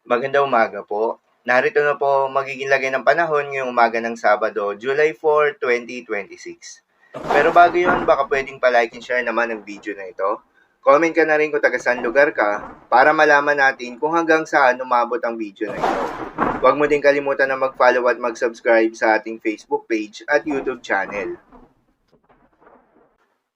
Magandang umaga po. Narito na po magiging lagay ng panahon ngayong umaga ng Sabado, July 4, 2026. Pero bago yun, baka pwedeng pa-like and share naman ang video na ito. Comment ka na rin kung taga saan lugar ka para malaman natin kung hanggang saan umabot ang video na ito. Huwag mo din kalimutan na mag-follow at mag-subscribe sa ating Facebook page at YouTube channel.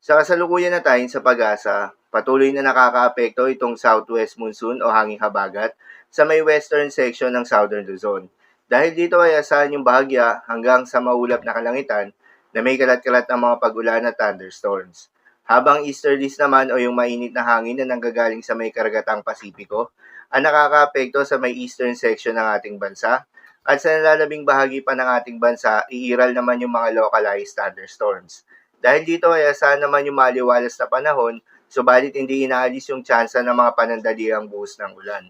Sa kasalukuyan na tayo sa pag-asa, patuloy na nakakaapekto itong southwest monsoon o hanging habagat sa may western section ng Southern Luzon. Dahil dito ay asahan yung bahagya hanggang sa maulap na kalangitan na may kalat-kalat ng mga pag-ulan at thunderstorms. Habang easterlies naman o yung mainit na hangin na nanggagaling sa may karagatang Pasipiko ang nakakaapekto sa may eastern section ng ating bansa at sa nalalabing bahagi pa ng ating bansa, iiral naman yung mga localized thunderstorms. Dahil dito ay asahan naman yung maliwalas na panahon, subalit hindi inaalis yung tsansa ng mga panandaliang buhos ng ulan.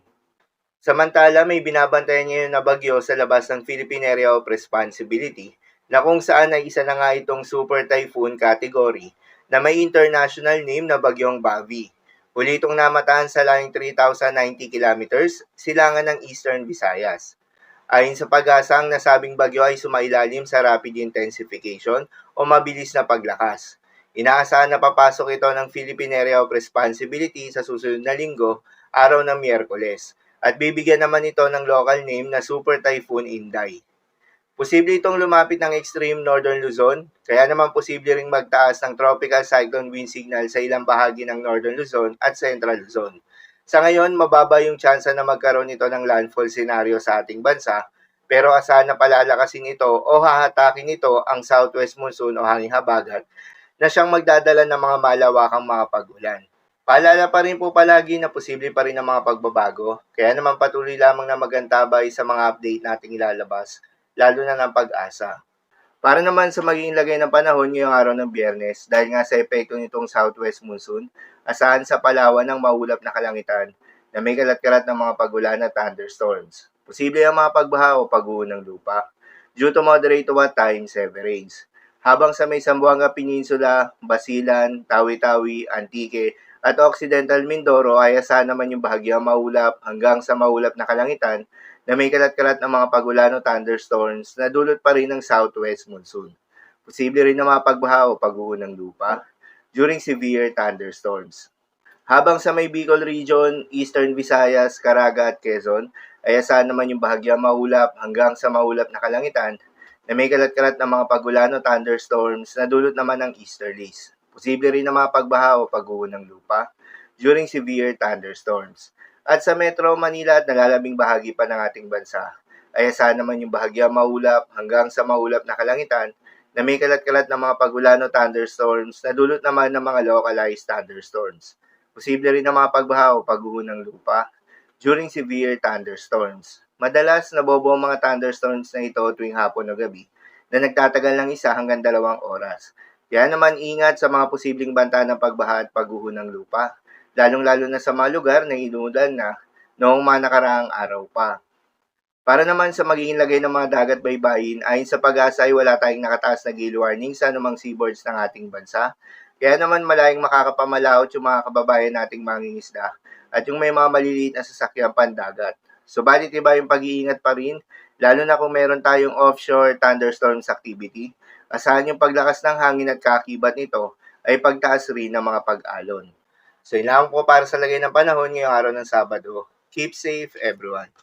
Samantala, may binabantayan ngayon na bagyo sa labas ng Philippine Area of Responsibility na kung saan ay isa na nga itong super typhoon category na may international name na bagyong Bavi. Huli itong namataan sa layong 3,090 kilometers, silangan ng Eastern Visayas. Ayon sa pag-asa, ang nasabing bagyo ay sumailalim sa rapid intensification o mabilis na paglakas. Inaasahan na papasok ito ng Philippine Area of Responsibility sa susunod na linggo, araw ng Miyerkules, at bibigyan naman ito ng local name na Super Typhoon Inday. Posible itong lumapit ng extreme northern Luzon, kaya naman posible ring magtaas ng tropical cyclone wind signal sa ilang bahagi ng northern Luzon at central Luzon. Sa ngayon, mababa yung tsansa na magkaroon ito ng landfall scenario sa ating bansa, pero asahan na palalakasin ito o hahatakin ito ang southwest monsoon o hanging habagat na siyang magdadala ng mga malawakang mga pag-ulan. Paalala pa rin po palagi na posible pa rin ang mga pagbabago, kaya naman patuloy lamang na magantabay sa mga update nating ilalabas, lalo na ng pag-asa. Para naman sa magiging lagay ng panahon ngayong araw ng Biyernes, dahil nga sa epekto nitong southwest monsoon, asahan sa Palawan ng maulap na kalangitan na may kalat-kalat ng mga pag-ulan at thunderstorms. Posible ang mga pagbaha o pag-uho ng lupa due to moderate to at times heavy rains. Habang sa may Zamboanga Peninsula, Basilan, Tawi-Tawi, Antique at Occidental Mindoro ay asahan naman yung bahagyang maulap hanggang sa maulap na kalangitan na may kalat-kalat ng mga pag-ulan o thunderstorms na dulot pa rin ng southwest monsoon. Posible rin na mga pagbaha o pag-uho ng lupa during severe thunderstorms. Habang sa may Bicol Region, Eastern Visayas, Caraga at Quezon ay asahan naman yung bahagyang maulap hanggang sa maulap na kalangitan na may kalat-kalat ng mga pag-ulan o thunderstorms na dulot naman ng easterlies. Posible rin na mga pagbaha o pag-uho ng lupa during severe thunderstorms. At sa Metro Manila at nalalabing bahagi pa ng ating bansa, ay asahan naman yung bahagyang maulap hanggang sa maulap na kalangitan na may kalat-kalat ng mga pag-ulan o thunderstorms na dulot naman ng mga localized thunderstorms. Posible rin na mga pagbaha o pag-uho ng lupa during severe thunderstorms. Madalas nabobo ang mga thunderstorms na ito tuwing hapon o gabi na nagtatagal ng 1 hanggang 2 oras. Kaya naman ingat sa mga posibleng banta ng pagbaha at pag-uho ng lupa, lalong-lalo na sa mga lugar na inuulan na noong mga nakaraang araw pa. Para naman sa magiging lagay ng mga dagat baybayin, ayon sa pag-asa ay wala tayong nakataas na gale warning sa anumang seaboards ng ating bansa. Kaya naman malayong makakapamalaot yung mga kababayan nating mangingisda at yung may mga maliliit na sasakyan pandagat. Subalit iba yung pag-iingat pa rin, lalo na kung meron tayong offshore thunderstorms activity. Asahan yung paglakas ng hangin at kakibat nito ay pagtaas rin ng mga pag-alon. So, yun lang po para sa lagay ng panahon ngayong araw ng Sabado. Keep safe, everyone.